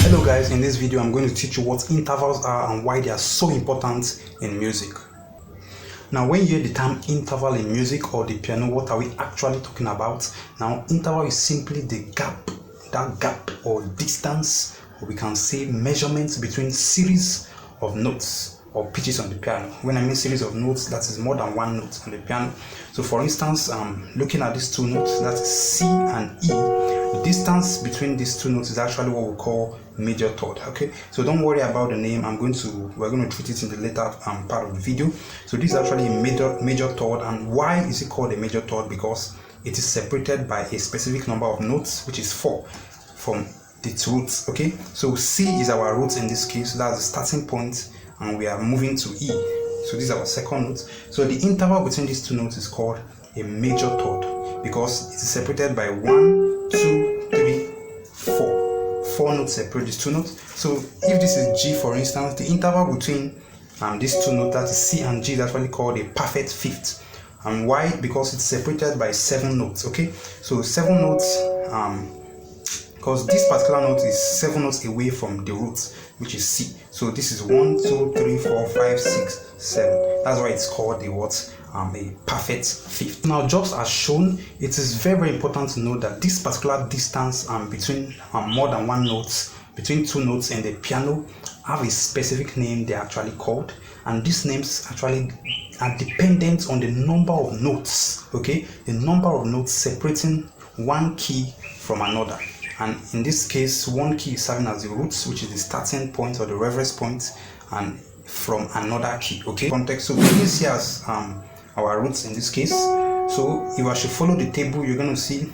Hello guys, in this video I'm going to teach you what intervals are and why they are so important in music. Now when you hear the term interval in music or the piano, what are we actually talking about? Now interval is simply the gap, that gap or distance, or we can say measurements between series of notes or pitches on the piano. When I mean series of notes, that is more than one note on the piano. So for instance, looking at these two notes, that's C and E, the distance between these two notes is actually what we call major third. Okay, so don't worry about the name. We're going to treat it in the later part of the video. So this is actually a major third. And why is it called a major third? Because it is separated by a specific number of notes, which is 4 from its roots. Okay, so C is our root in this case, that's the starting point, and we are moving to E. So this is our second note. So the interval between these two notes is called a major third because it is separated by 1, 2, 3, 4. 4 notes separate these two notes. So if this is G, for instance, the interval between these two notes, that is C and G, is actually called a perfect fifth. And why? Because it's separated by 7 notes. Okay, so 7 notes, because this particular note is 7 notes away from the root, which is C. So this is 1, 2, 3, 4, 5, 6, 7. That's why it's called a perfect fifth. Now, just as shown, it is very important to know that this particular distance between more than one note, between two notes in the piano, have a specific name they're actually called, and these names actually are dependent on the number of notes. Okay, the number of notes separating one key from another. And in this case, one key is serving as the roots, which is the starting point or the reference point, and from another key. Okay, context. So this here as our roots in this case. So if I should follow the table, you're going to see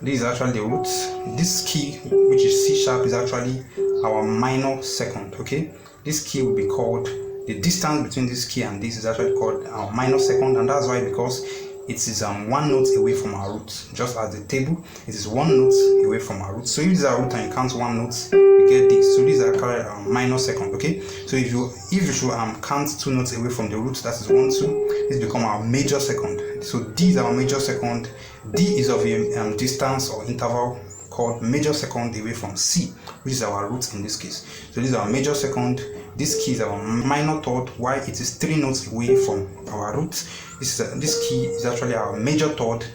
this is actually the roots. This key, which is C sharp, is actually our minor second. Okay, this key will be called, the distance between this key and this is actually called our minor second, and that's why, because it is one note away from our root. Just as the table, it is one note away from our root. So if this is our root and you count one note, you get this. So this is actually minor second. Okay, so if you should count 2 notes away from the root, that is 1, 2, this become our major second. So D is our major second. D is of a distance or interval called major second away from C, which is our root in this case. So this is our major second. This key is our minor third. Why? It is 3 notes away from our root. This key is actually our major third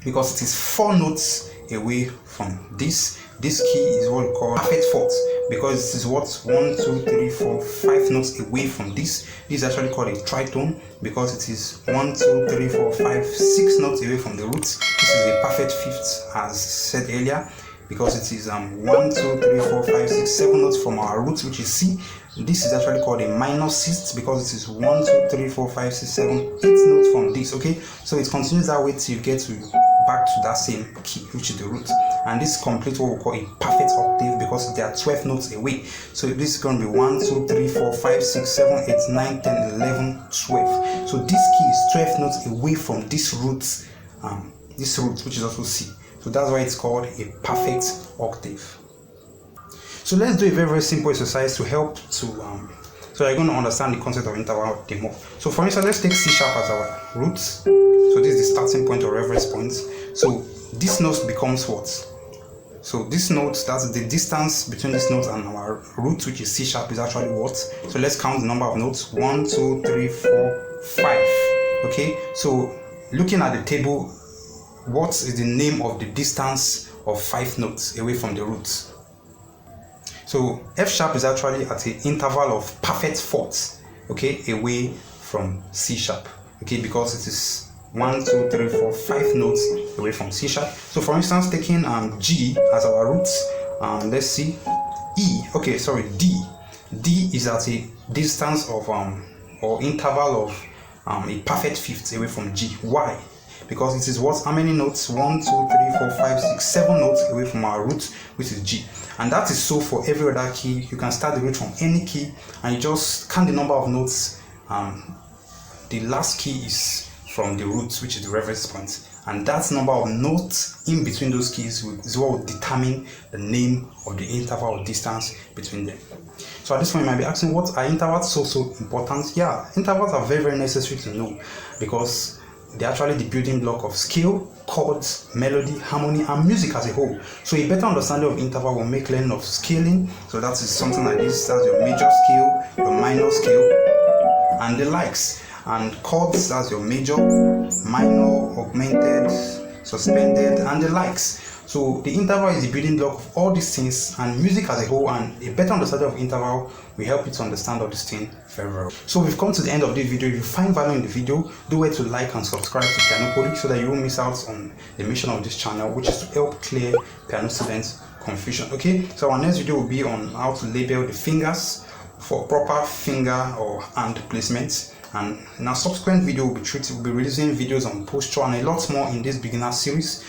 because it is 4 notes away from this. This key is what we call perfect fourth because it is what 1, 2, 3, 4, 5 notes away from this. This is actually called a tritone because it is 1, 2, 3, 4, 5, 6 notes away from the root. This is a perfect fifth, as said earlier, because it is 1, 2, 3, 4, 5, 6, 7 notes from our root, which is C. This is actually called a minor sixth because it is 1, 2, 3, 4, 5, 6, 7, 8 notes from this. Okay, so it continues that way till you get back to that same key, which is the root. And this completes what we call a perfect octave because there are 12 notes away. So this is going to be 1, 2, 3, 4, 5, 6, 7, 8, 9, 10, 11, 12. So this key is 12 notes away from this root, which is also C. So that's why it's called a perfect octave. So let's do a very simple exercise to help to so you're going to understand the concept of interval the more. So for instance, let's take C sharp as our root. So this is the starting point or reference point. So this note becomes what? So this note, that's the distance between this note and our root, which is C sharp, is actually what? So let's count the number of notes. 1, 2, 3, 4, 5. Okay, so looking at the table, what is the name of the distance of 5 notes away from the root? So F sharp is actually at an interval of perfect fourths, okay, away from C sharp, okay, because it is 1, 2, 3, 4, 5 notes away from C sharp. So for instance, taking G as our roots, let's see, E, okay, sorry, D. D is at a distance of or interval of a perfect fifth away from G. Why? Because it is what? How many notes? 1, 2, 3, 4, 5, 6, 7 notes away from our root, which is G. And that is so for every other key. You can start the root from any key and you just count the number of notes. The last key is from the root, which is the reference point. And that number of notes in between those keys is what will determine the name of the interval or distance between them. So at this point, you might be asking, what are intervals so important? Yeah, intervals are very necessary to know because they're actually the building block of scale, chords, melody, harmony, and music as a whole. So a better understanding of interval will make learning of scaling. So that is something like this. That's your major scale, your minor scale, and the likes. And chords, that's your major, minor, augmented, suspended, and the likes. So the interval is the building block of all these things, and music as a whole, and a better understanding of interval will help you to understand all these things very well. So we've come to the end of this video. If you find value in the video, do well to like and subscribe to Pianopoly so that you won't miss out on the mission of this channel, which is to help clear piano students' confusion. Okay, so our next video will be on how to label the fingers for proper finger or hand placement. And in our subsequent video, we'll be releasing videos on posture and a lot more in this beginner series.